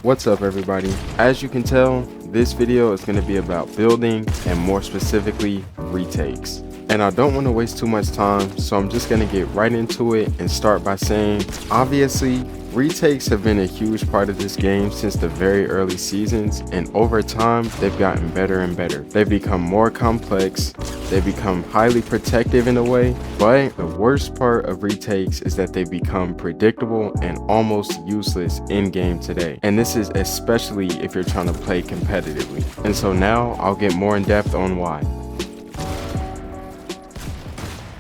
What's up everybody? As you can tell, this video is going to be about building and more specifically retakes. And I don't want to waste too much time, so I'm just going to get right into it and start by saying, obviously, retakes have been a huge part of this game since the very early seasons, and over time, they've gotten better and better. They've become more complex, they've become highly protective in a way, but the worst part of retakes is that they become predictable and almost useless in game today. And this is especially if you're trying to play competitively. And so now I'll get more in depth on why.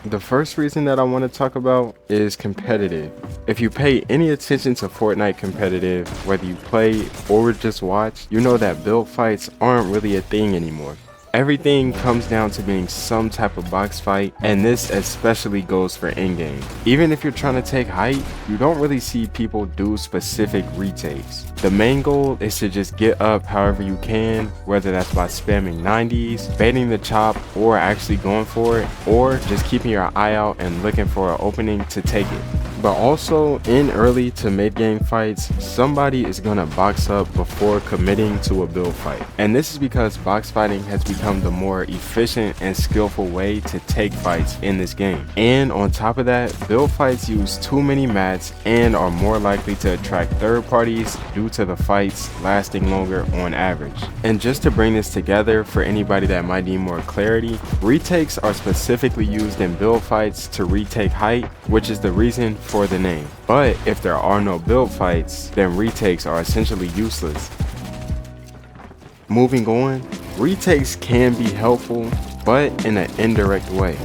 The first reason that I want to talk about is competitive. If you pay any attention to Fortnite competitive, whether you play or just watch, you know that build fights aren't really a thing anymore. Everything comes down to being some type of box fight, and this especially goes for in-game. Even if you're trying to take height, you don't really see people do specific retakes. The main goal is to just get up however you can, whether that's by spamming 90s, baiting the chop, or actually going for it, or just keeping your eye out and looking for an opening to take it. But also, in early to mid-game fights, somebody is gonna box up before committing to a build fight. And this is because box fighting has become the more efficient and skillful way to take fights in this game. And on top of that, build fights use too many mats and are more likely to attract third parties due to the fights lasting longer on average. And just to bring this together for anybody that might need more clarity, retakes are specifically used in build fights to retake height, which is the reason for the name. But if there are no build fights, then retakes are essentially useless. Moving on, retakes can be helpful, but in an indirect way.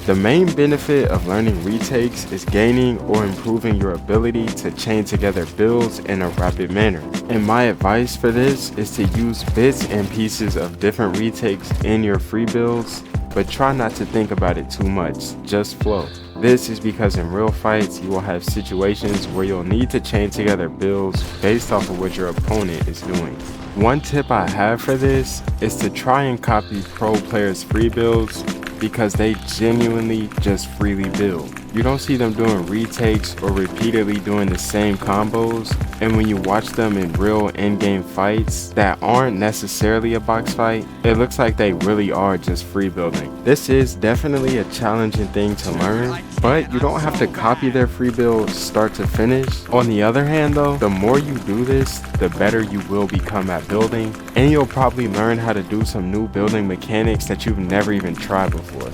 The main benefit of learning retakes is gaining or improving your ability to chain together builds in a rapid manner. And my advice for this is to use bits and pieces of different retakes in your free builds, but try not to think about it too much, just flow. This is because in real fights, you will have situations where you'll need to chain together builds based off of what your opponent is doing. One tip I have for this is to try and copy pro players' free builds because they genuinely just freely build. You don't see them doing retakes or repeatedly doing the same combos, and when you watch them in real in-game fights that aren't necessarily a box fight, it looks like they really are just free building. This is definitely a challenging thing to learn, but you don't have to copy their free build start to finish. On the other hand though, the more you do this, the better you will become at building, and you'll probably learn how to do some new building mechanics that you've never even tried before.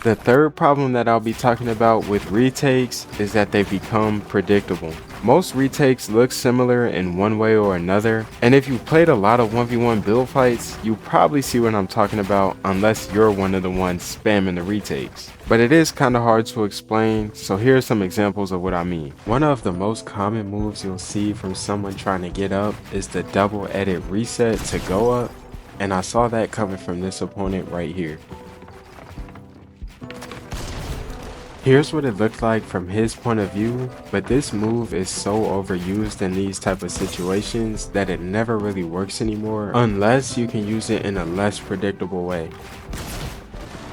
The third problem that I'll be talking about with retakes is that they become predictable. Most retakes look similar in one way or another, and if you played a lot of 1v1 build fights, you probably see what I'm talking about unless you're one of the ones spamming the retakes. But it is kind of hard to explain, so here are some examples of what I mean. One of the most common moves you'll see from someone trying to get up is the double edit reset to go up, and I saw that coming from this opponent right here. Here's what it looked like from his point of view, but this move is so overused in these type of situations that it never really works anymore unless you can use it in a less predictable way.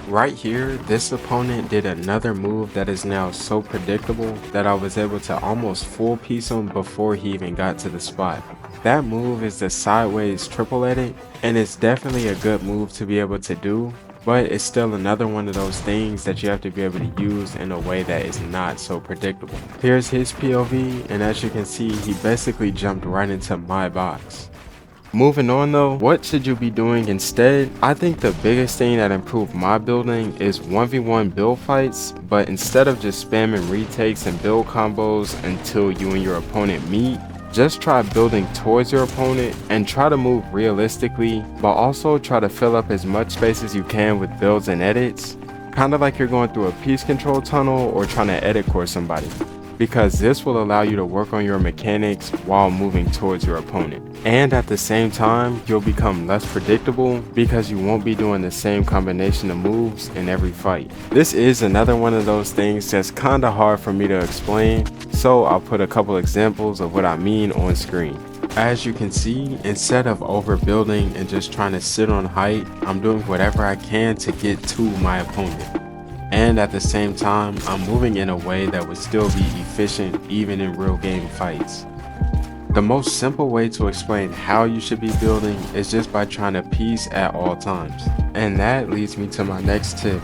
Right here, this opponent did another move that is now so predictable that I was able to almost full piece him before he even got to the spot. That move is the sideways triple edit, and it's definitely a good move to be able to do, but it's still another one of those things that you have to be able to use in a way that is not so predictable. Here's his POV, and as you can see, he basically jumped right into my box. Moving on though, what should you be doing instead? I think the biggest thing that improved my building is 1v1 build fights, but instead of just spamming retakes and build combos until you and your opponent meet, just try building towards your opponent and try to move realistically, but also try to fill up as much space as you can with builds and edits, kind of like you're going through a piece control tunnel or trying to edit core somebody, because this will allow you to work on your mechanics while moving towards your opponent. And at the same time, you'll become less predictable because you won't be doing the same combination of moves in every fight. This is another one of those things that's kind of hard for me to explain, so I'll put a couple examples of what I mean on screen. As you can see, instead of overbuilding and just trying to sit on height, I'm doing whatever I can to get to my opponent. and at the same time, I'm moving in a way that would still be efficient even in real game fights. The most simple way to explain how you should be building is just by trying to peace at all times. And that leads me to my next tip.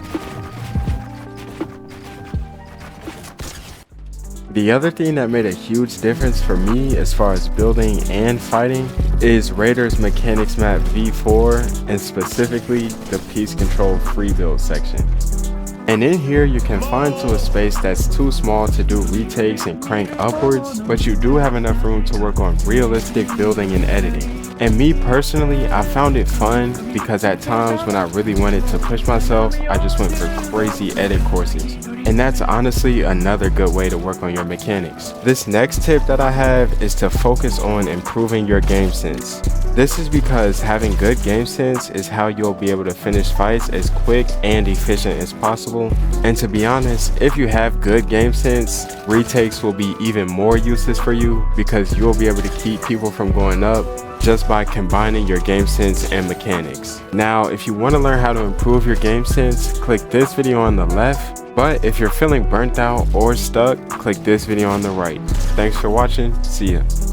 The other thing that made a huge difference for me as far as building and fighting is Raider's mechanics map V4, and specifically the piece control free build section. And in here you can find to a space that's too small to do retakes and crank upwards, but you do have enough room to work on realistic building and editing. And me personally, I found it fun because at times when I really wanted to push myself, I just went for crazy edit courses. And that's honestly another good way to work on your mechanics. This next tip that I have is to focus on improving your game sense. This is because having good game sense is how you'll be able to finish fights as quick and efficient as possible. And to be honest, if you have good game sense, retakes will be even more useless for you because you'll be able to keep people from going up just by combining your game sense and mechanics. Now, if you want to learn how to improve your game sense, click this video on the left. But if you're feeling burnt out or stuck, click this video on the right. Thanks for watching. See ya.